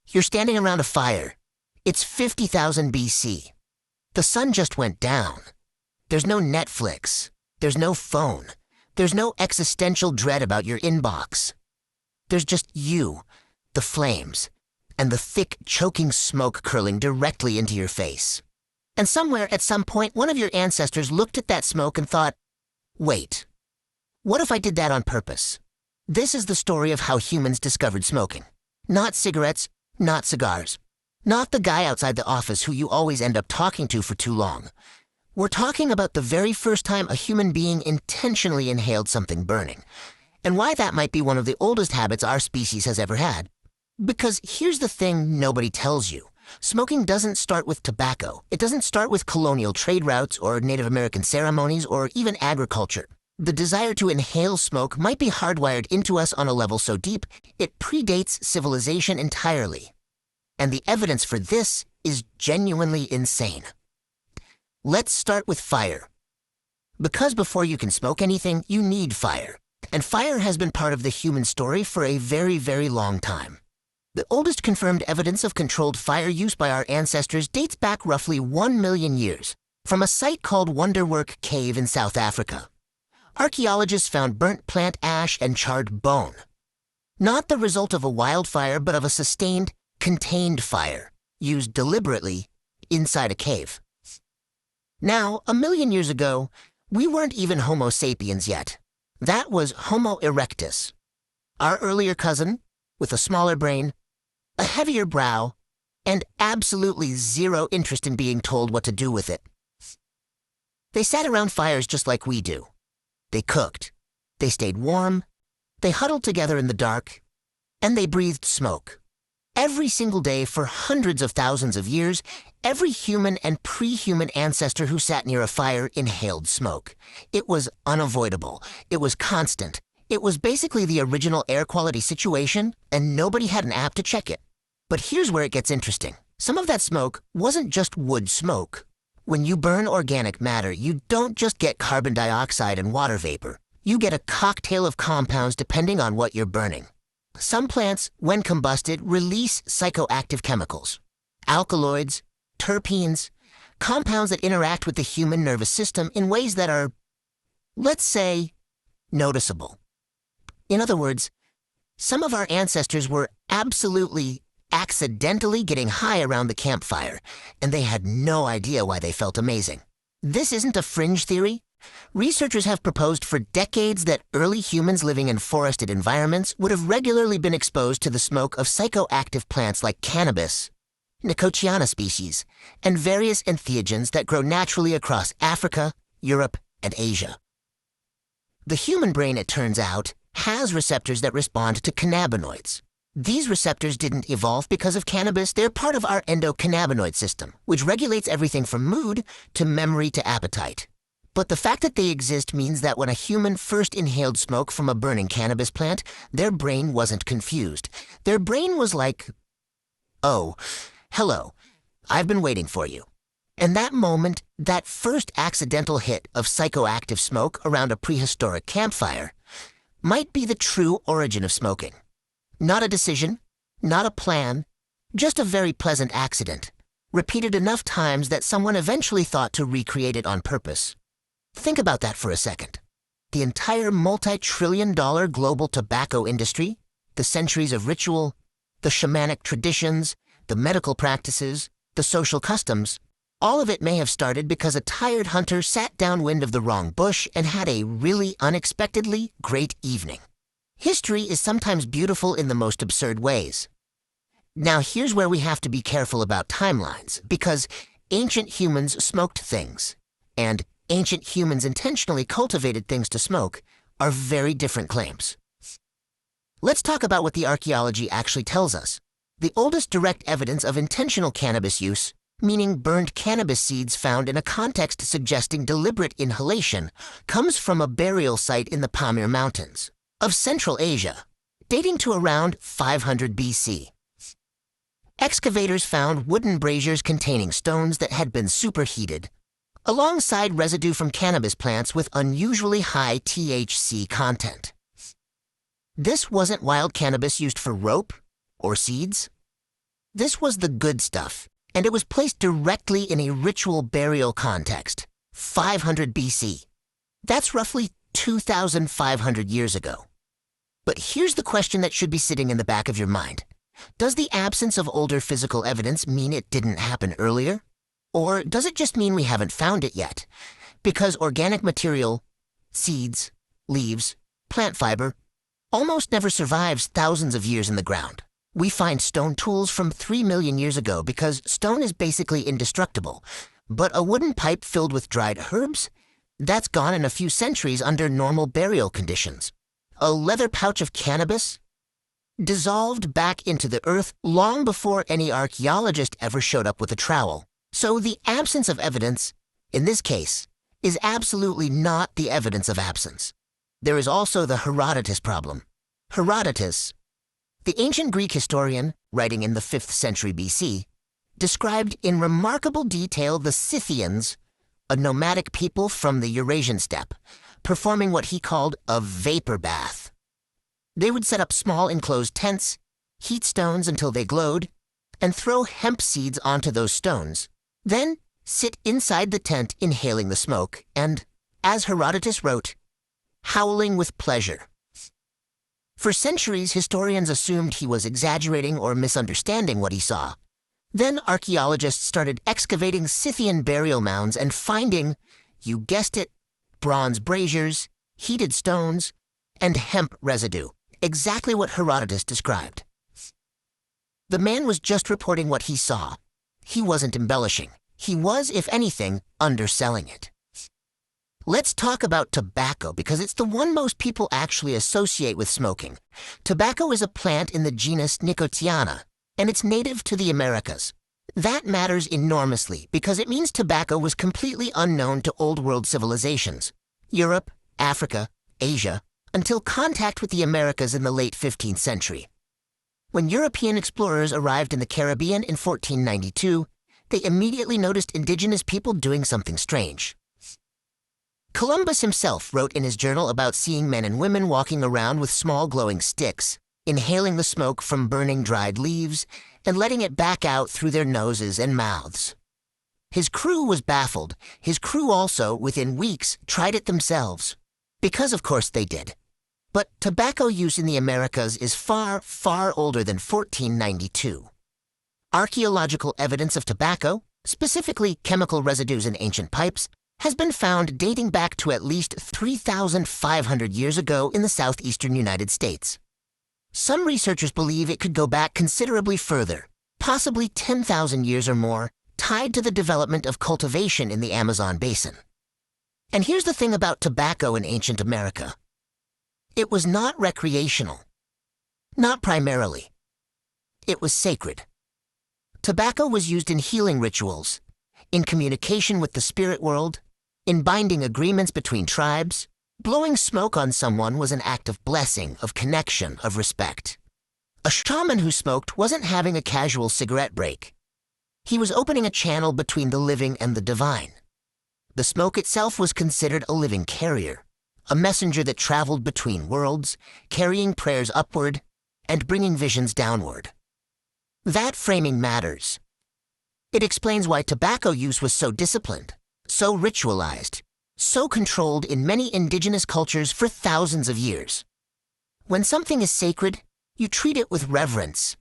You're standing around a fire. It's 50,000 BC. The sun just went down. There's no Netflix. There's no phone. There's no existential dread about your inbox. There's just you, the flames, and the thick, choking smoke curling directly into your face. And somewhere at some point, one of your ancestors looked at that smoke and thought, wait, what if I did that on purpose? This is the story of how humans discovered smoking. Not cigarettes, not cigars. Not the guy outside the office who you always end up talking to for too long. We're talking about the very first time a human being intentionally inhaled something burning, and why that might be one of the oldest habits our species has ever had. Because here's the thing nobody tells you. Smoking doesn't start with tobacco. It doesn't start with colonial trade routes or Native American ceremonies or even agriculture. The desire to inhale smoke might be hardwired into us on a level so deep, it predates civilization entirely. And the evidence for this is genuinely insane. Let's start with fire. Because before you can smoke anything, you need fire. And fire has been part of the human story for a very, very long time. The oldest confirmed evidence of controlled fire use by our ancestors dates back roughly 1 million years, from a site called Wonderwork Cave in South Africa. Archaeologists found burnt plant ash and charred bone. Not the result of a wildfire, but of a sustained, contained fire, used deliberately inside a cave. Now, 1 million years ago, we weren't even Homo sapiens yet. That was Homo erectus, our earlier cousin, with a smaller brain, a heavier brow, and absolutely zero interest in being told what to do with it. They sat around fires just like we do. They cooked, they stayed warm, they huddled together in the dark, and they breathed smoke. Every single day for hundreds of thousands of years, every human and pre-human ancestor who sat near a fire inhaled smoke. It was unavoidable. It was constant. It was basically the original air quality situation, and nobody had an app to check it. But here's where it gets interesting. Some of that smoke wasn't just wood smoke. When you burn organic matter, you don't just get carbon dioxide and water vapor. You get a cocktail of compounds depending on what you're burning. Some plants, when combusted, release psychoactive chemicals, alkaloids, terpenes, compounds that interact with the human nervous system in ways that are, let's say, noticeable. In other words, some of our ancestors were absolutely, accidentally getting high around the campfire, and they had no idea why they felt amazing. This isn't a fringe theory. Researchers have proposed for decades that early humans living in forested environments would have regularly been exposed to the smoke of psychoactive plants like cannabis, Nicotiana species, and various entheogens that grow naturally across Africa, Europe, and Asia. The human brain, it turns out, has receptors that respond to cannabinoids. These receptors didn't evolve because of cannabis. They're part of our endocannabinoid system, which regulates everything from mood to memory to appetite. But the fact that they exist means that when a human first inhaled smoke from a burning cannabis plant, their brain wasn't confused. Their brain was like, oh, hello, I've been waiting for you. And that moment, that first accidental hit of psychoactive smoke around a prehistoric campfire, might be the true origin of smoking. Not a decision, not a plan, just a very pleasant accident, repeated enough times that someone eventually thought to recreate it on purpose. Think about that for a second. The entire multi-trillion-dollar global tobacco industry, the centuries of ritual, the shamanic traditions, the medical practices, the social customs, all of it may have started because a tired hunter sat downwind of the wrong bush and had a really unexpectedly great evening. History is sometimes beautiful in the most absurd ways. Now here's where we have to be careful about timelines, because ancient humans smoked things, and ancient humans intentionally cultivated things to smoke are very different claims. Let's talk about what the archaeology actually tells us. The oldest direct evidence of intentional cannabis use, meaning burned cannabis seeds found in a context suggesting deliberate inhalation, comes from a burial site in the Pamir Mountains of Central Asia, dating to around 500 BC. Excavators found wooden braziers containing stones that had been superheated, alongside residue from cannabis plants with unusually high THC content. This wasn't wild cannabis used for rope or seeds. This was the good stuff, and it was placed directly in a ritual burial context, 500 BC. That's roughly 2,500 years ago. But here's the question that should be sitting in the back of your mind. Does the absence of older physical evidence mean it didn't happen earlier? Or does it just mean we haven't found it yet? Because organic material, seeds, leaves, plant fiber, almost never survives thousands of years in the ground. We find stone tools from 3 million years ago because stone is basically indestructible. But a wooden pipe filled with dried herbs? That's gone in a few centuries under normal burial conditions. A leather pouch of cannabis? Dissolved back into the earth long before any archaeologist ever showed up with a trowel. So the absence of evidence, in this case, is absolutely not the evidence of absence. There is also the Herodotus problem. Herodotus, the ancient Greek historian, writing in the 5th century BC, described in remarkable detail the Scythians, a nomadic people from the Eurasian steppe, performing what he called a vapor bath. They would set up small enclosed tents, heat stones until they glowed, and throw hemp seeds onto those stones, then sit inside the tent inhaling the smoke and, as Herodotus wrote, howling with pleasure. For centuries, historians assumed he was exaggerating or misunderstanding what he saw. Then archaeologists started excavating Scythian burial mounds and finding, you guessed it, bronze braziers, heated stones, and hemp residue, exactly what Herodotus described. The man was just reporting what he saw. He wasn't embellishing. He was, if anything, underselling it. Let's talk about tobacco because it's the one most people actually associate with smoking. Tobacco is a plant in the genus Nicotiana, and it's native to the Americas. That matters enormously because it means tobacco was completely unknown to Old World civilizations, Europe, Africa, Asia, until contact with the Americas in the late 15th century. When European explorers arrived in the Caribbean in 1492, they immediately noticed indigenous people doing something strange. Columbus himself wrote in his journal about seeing men and women walking around with small glowing sticks, inhaling the smoke from burning dried leaves, and letting it back out through their noses and mouths. His crew was baffled. His crew also, within weeks, tried it themselves. Because of course they did. But tobacco use in the Americas is far, far older than 1492. Archaeological evidence of tobacco, specifically chemical residues in ancient pipes, has been found dating back to at least 3,500 years ago in the southeastern United States. Some researchers believe it could go back considerably further, possibly 10,000 years or more, tied to the development of cultivation in the Amazon basin. And here's the thing about tobacco in ancient America. It was not recreational. Not primarily. It was sacred. Tobacco was used in healing rituals, in communication with the spirit world, in binding agreements between tribes. Blowing smoke on someone was an act of blessing, of connection, of respect. A shaman who smoked wasn't having a casual cigarette break. He was opening a channel between the living and the divine. The smoke itself was considered a living carrier, a messenger that traveled between worlds, carrying prayers upward and bringing visions downward. That framing matters. It explains why tobacco use was so disciplined, so ritualized, so controlled in many indigenous cultures for thousands of years. When something is sacred, you treat it with reverence.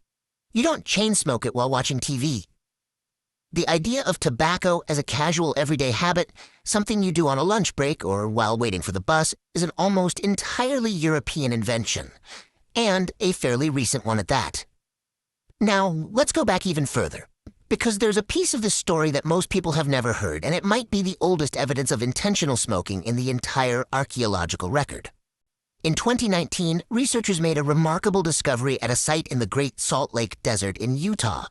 You don't chain smoke it while watching TV. The idea of tobacco as a casual everyday habit, something you do on a lunch break or while waiting for the bus, is an almost entirely European invention, and a fairly recent one at that. Now, let's go back even further, because there's a piece of this story that most people have never heard, and it might be the oldest evidence of intentional smoking in the entire archaeological record. In 2019, researchers made a remarkable discovery at a site in the Great Salt Lake Desert in Utah.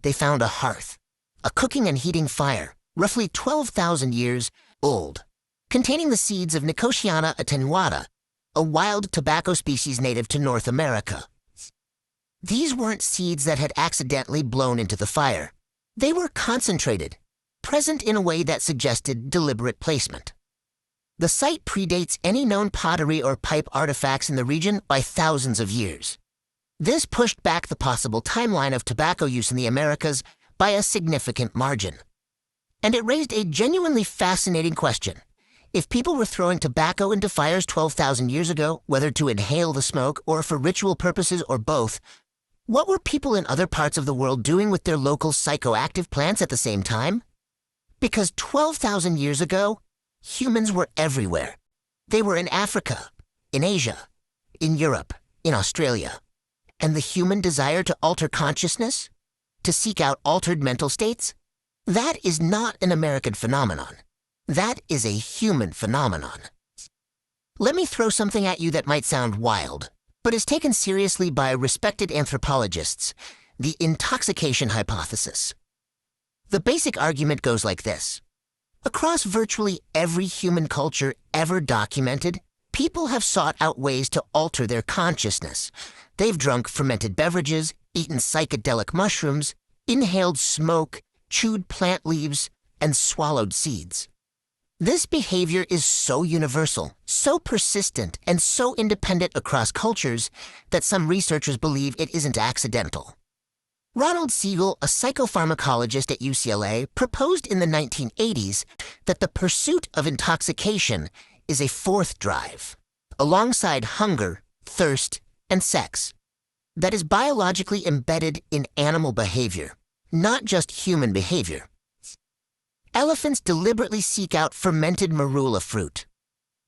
They found a hearth, a cooking and heating fire, roughly 12,000 years old, containing the seeds of Nicotiana attenuata, a wild tobacco species native to North America. These weren't seeds that had accidentally blown into the fire. They were concentrated, present in a way that suggested deliberate placement. The site predates any known pottery or pipe artifacts in the region by thousands of years. This pushed back the possible timeline of tobacco use in the Americas by a significant margin. And it raised a genuinely fascinating question. If people were throwing tobacco into fires 12,000 years ago, whether to inhale the smoke or for ritual purposes or both, what were people in other parts of the world doing with their local psychoactive plants at the same time? Because 12,000 years ago, humans were everywhere. They were in Africa, in Asia, in Europe, in Australia. And the human desire to alter consciousness, to seek out altered mental states, that is not an American phenomenon. That is a human phenomenon. Let me throw something at you that might sound wild, but is taken seriously by respected anthropologists, the intoxication hypothesis. The basic argument goes like this. Across virtually every human culture ever documented, people have sought out ways to alter their consciousness. They've drunk fermented beverages, eaten psychedelic mushrooms, inhaled smoke, chewed plant leaves, and swallowed seeds. This behavior is so universal, so persistent, and so independent across cultures that some researchers believe it isn't accidental. Ronald Siegel, a psychopharmacologist at UCLA, proposed in the 1980s that the pursuit of intoxication is a fourth drive, alongside hunger, thirst, and sex, that is biologically embedded in animal behavior, not just human behavior. Elephants deliberately seek out fermented marula fruit.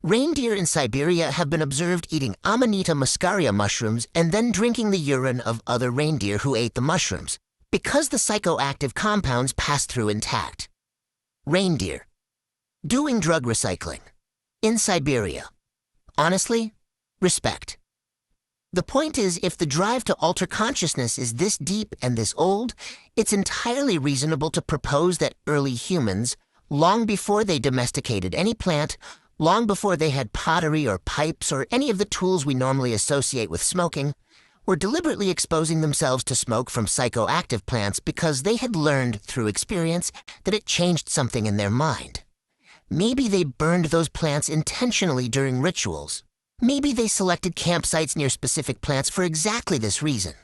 Reindeer in Siberia have been observed eating Amanita muscaria mushrooms and then drinking the urine of other reindeer who ate the mushrooms, because the psychoactive compounds pass through intact. Reindeer. Doing drug recycling. In Siberia. Honestly, respect. The point is, if the drive to alter consciousness is this deep and this old, it's entirely reasonable to propose that early humans, long before they domesticated any plant, long before they had pottery or pipes or any of the tools we normally associate with smoking, were deliberately exposing themselves to smoke from psychoactive plants because they had learned through experience that it changed something in their mind. Maybe they burned those plants intentionally during rituals. Maybe they selected campsites near specific plants for exactly this reason.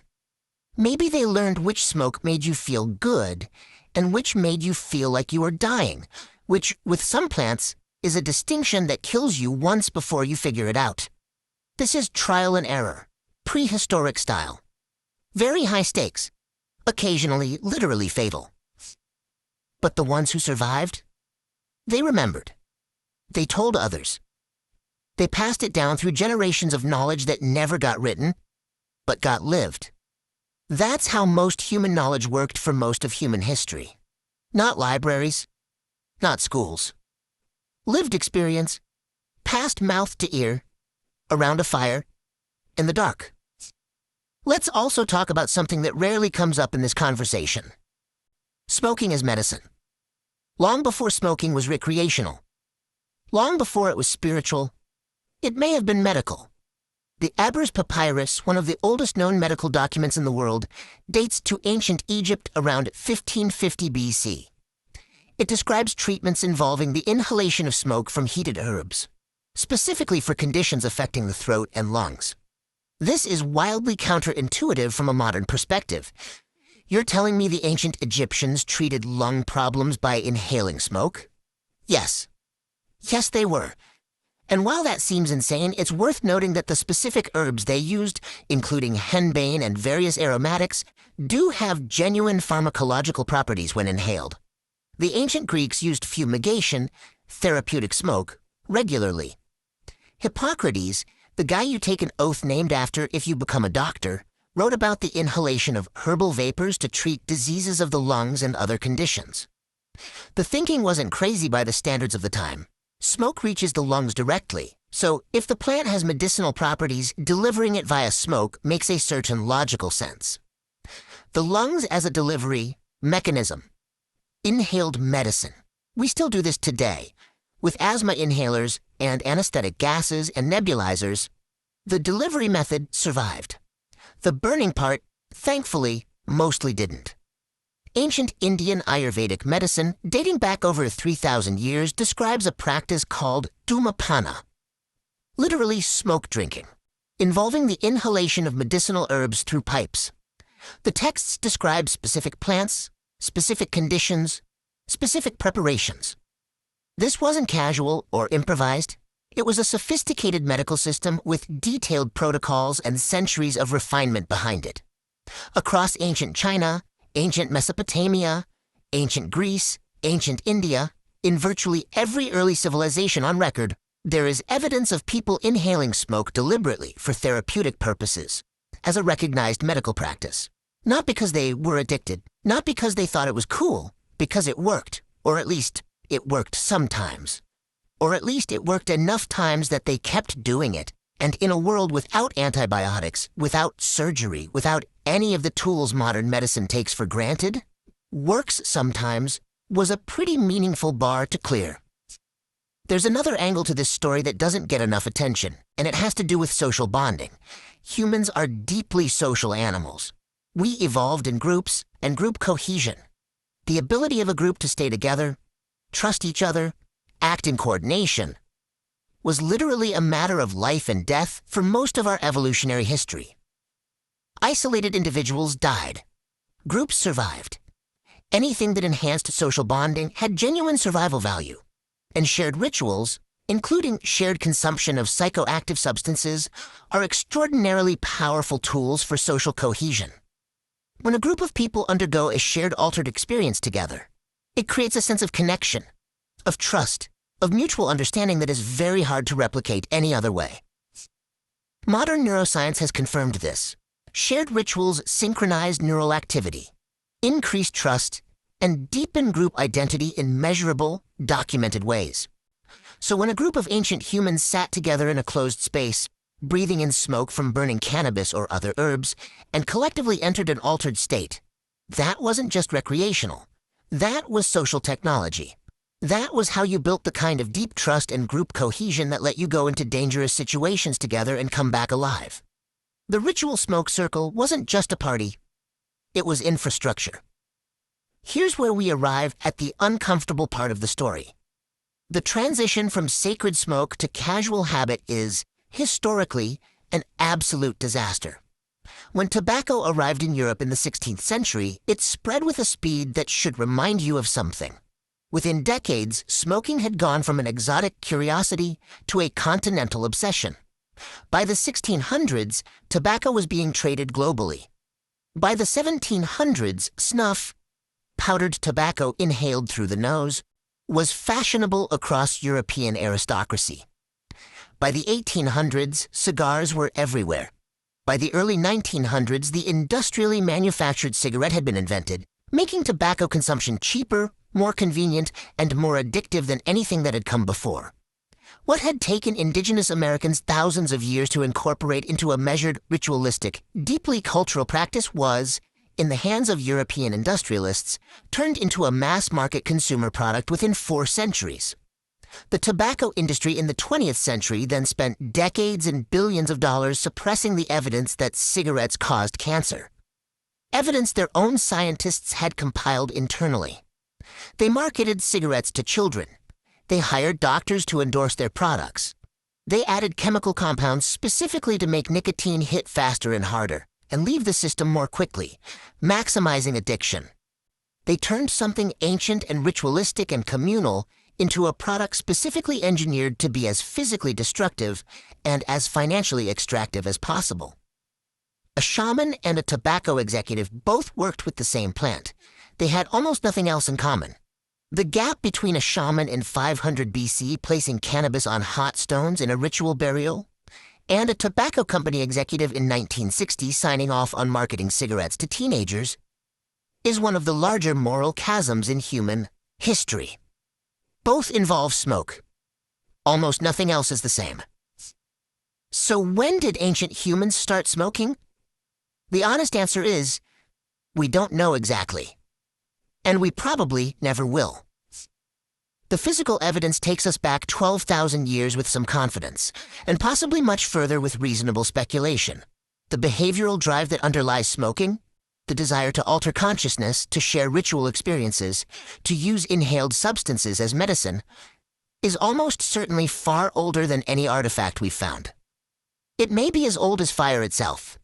Maybe they learned which smoke made you feel good and which made you feel like you were dying, which, with some plants, is a distinction that kills you once before you figure it out. This is trial and error, prehistoric style. Very high stakes, occasionally literally fatal. But the ones who survived? They remembered. They told others. They passed it down through generations of knowledge that never got written, but got lived. That's how most human knowledge worked for most of human history. Not libraries, not schools. Lived experience, passed mouth to ear, around a fire, in the dark. Let's also talk about something that rarely comes up in this conversation. Smoking as medicine. Long before smoking was recreational, long before it was spiritual, it may have been medical. The Aber's Papyrus, one of the oldest known medical documents in the world, dates to ancient Egypt around 1550 BC. It describes treatments involving the inhalation of smoke from heated herbs, specifically for conditions affecting the throat and lungs. This is wildly counterintuitive from a modern perspective. You're telling me the ancient Egyptians treated lung problems by inhaling smoke? Yes. Yes, they were. And while that seems insane, it's worth noting that the specific herbs they used, including henbane and various aromatics, do have genuine pharmacological properties when inhaled. The ancient Greeks used fumigation, therapeutic smoke, regularly. Hippocrates, the guy you take an oath named after if you become a doctor, wrote about the inhalation of herbal vapors to treat diseases of the lungs and other conditions. The thinking wasn't crazy by the standards of the time. Smoke reaches the lungs directly, so if the plant has medicinal properties, delivering it via smoke makes a certain logical sense. The lungs as a delivery mechanism. Inhaled medicine. We still do this today. With asthma inhalers and anesthetic gases and nebulizers, the delivery method survived. The burning part, thankfully, mostly didn't. Ancient Indian Ayurvedic medicine, dating back over 3,000 years, describes a practice called dhumapana, literally smoke drinking. involving the inhalation of medicinal herbs through pipes. The texts describe specific plants, specific conditions, specific preparations. This wasn't casual or improvised. It was a sophisticated medical system with detailed protocols and centuries of refinement behind it. Across ancient China, ancient Mesopotamia, ancient Greece, ancient India, in virtually every early civilization on record, there is evidence of people inhaling smoke deliberately for therapeutic purposes, as a recognized medical practice. Not because they were addicted, not because they thought it was cool, because it worked, or at least it worked sometimes. Or at least it worked enough times that they kept doing it. And in a world without antibiotics, without surgery, without any of the tools modern medicine takes for granted, works sometimes was a pretty meaningful bar to clear. There's another angle to this story that doesn't get enough attention, and it has to do with social bonding. Humans are deeply social animals. We evolved in groups and group cohesion. The ability of a group to stay together, trust each other, act in coordination, was literally a matter of life and death for most of our evolutionary history. Isolated individuals died. Groups survived. Anything that enhanced social bonding had genuine survival value. And shared rituals, including shared consumption of psychoactive substances, are extraordinarily powerful tools for social cohesion. When a group of people undergo a shared altered experience together, it creates a sense of connection, of trust, of mutual understanding that is very hard to replicate any other way. Modern neuroscience has confirmed this. Shared rituals synchronize neural activity, increase trust, and deepen group identity in measurable, documented ways. So when a group of ancient humans sat together in a closed space, breathing in smoke from burning cannabis or other herbs, and collectively entered an altered state, that wasn't just recreational. That was social technology. That was how you built the kind of deep trust and group cohesion that let you go into dangerous situations together and come back alive. The ritual smoke circle wasn't just a party. It was infrastructure. Here's where we arrive at the uncomfortable part of the story. The transition from sacred smoke to casual habit is, historically, an absolute disaster. When tobacco arrived in Europe in the 16th century, it spread with a speed that should remind you of something. Within decades, smoking had gone from an exotic curiosity to a continental obsession. By the 1600s, tobacco was being traded globally. By the 1700s, snuff, powdered tobacco inhaled through the nose, was fashionable across European aristocracy. By the 1800s, cigars were everywhere. By the early 1900s, the industrially manufactured cigarette had been invented, making tobacco consumption cheaper, more convenient, and more addictive than anything that had come before. What had taken indigenous Americans thousands of years to incorporate into a measured, ritualistic, deeply cultural practice was, in the hands of European industrialists, turned into a mass-market consumer product within 4 centuries. The tobacco industry in the 20th century then spent decades and billions of dollars suppressing the evidence that cigarettes caused cancer. Evidence their own scientists had compiled internally. They marketed cigarettes to children. They hired doctors to endorse their products. They added chemical compounds specifically to make nicotine hit faster and harder, and leave the system more quickly, maximizing addiction. They turned something ancient and ritualistic and communal into a product specifically engineered to be as physically destructive and as financially extractive as possible. A shaman and a tobacco executive both worked with the same plant. They had almost nothing else in common. The gap between a shaman in 500 BC placing cannabis on hot stones in a ritual burial, and a tobacco company executive in 1960 signing off on marketing cigarettes to teenagers, is one of the larger moral chasms in human history. Both involve smoke. Almost nothing else is the same. So when did ancient humans start smoking? The honest answer is, we don't know exactly. And we probably never will. The physical evidence takes us back 12,000 years with some confidence, and possibly much further with reasonable speculation. The behavioral drive that underlies smoking, the desire to alter consciousness, to share ritual experiences, to use inhaled substances as medicine, is almost certainly far older than any artifact we've found. It may be as old as fire itself.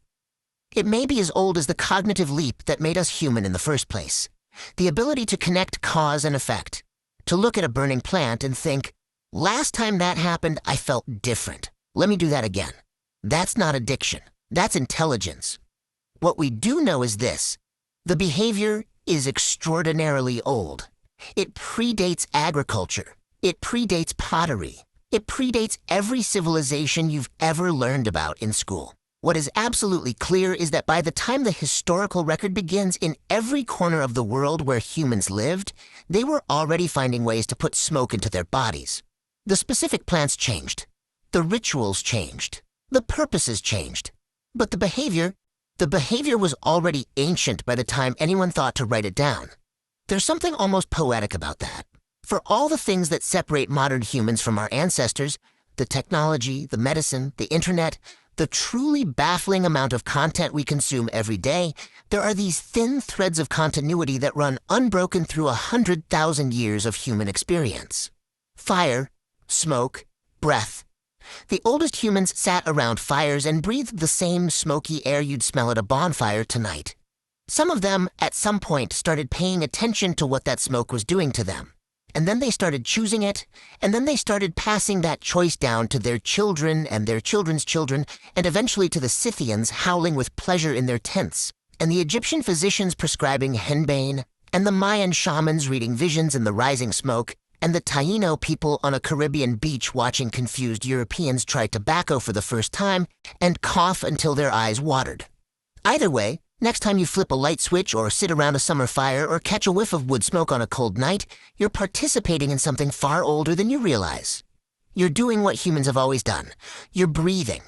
It may be as old as the cognitive leap that made us human in the first place. The ability to connect cause and effect. To look at a burning plant and think, last time that happened, I felt different. Let me do that again. That's not addiction. That's intelligence. What we do know is this. The behavior is extraordinarily old. It predates agriculture. It predates pottery. It predates every civilization you've ever learned about in school. What is absolutely clear is that by the time the historical record begins in every corner of the world where humans lived, they were already finding ways to put smoke into their bodies. The specific plants changed. The rituals changed. The purposes changed. But the behavior was already ancient by the time anyone thought to write it down. There's something almost poetic about that. For all the things that separate modern humans from our ancestors, the technology, the medicine, the internet, the truly baffling amount of content we consume every day, there are these thin threads of continuity that run unbroken through 100,000 years of human experience. Fire, smoke, breath. The oldest humans sat around fires and breathed the same smoky air you'd smell at a bonfire tonight. Some of them, at some point, started paying attention to what that smoke was doing to them. And then they started choosing it, and then they started passing that choice down to their children and their children's children, and eventually to the Scythians howling with pleasure in their tents, and the Egyptian physicians prescribing henbane, and the Mayan shamans reading visions in the rising smoke, and the Taino people on a Caribbean beach watching confused Europeans try tobacco for the first time and cough until their eyes watered. Either way, next time you flip a light switch or sit around a summer fire or catch a whiff of wood smoke on a cold night, you're participating in something far older than you realize. You're doing what humans have always done. You're breathing.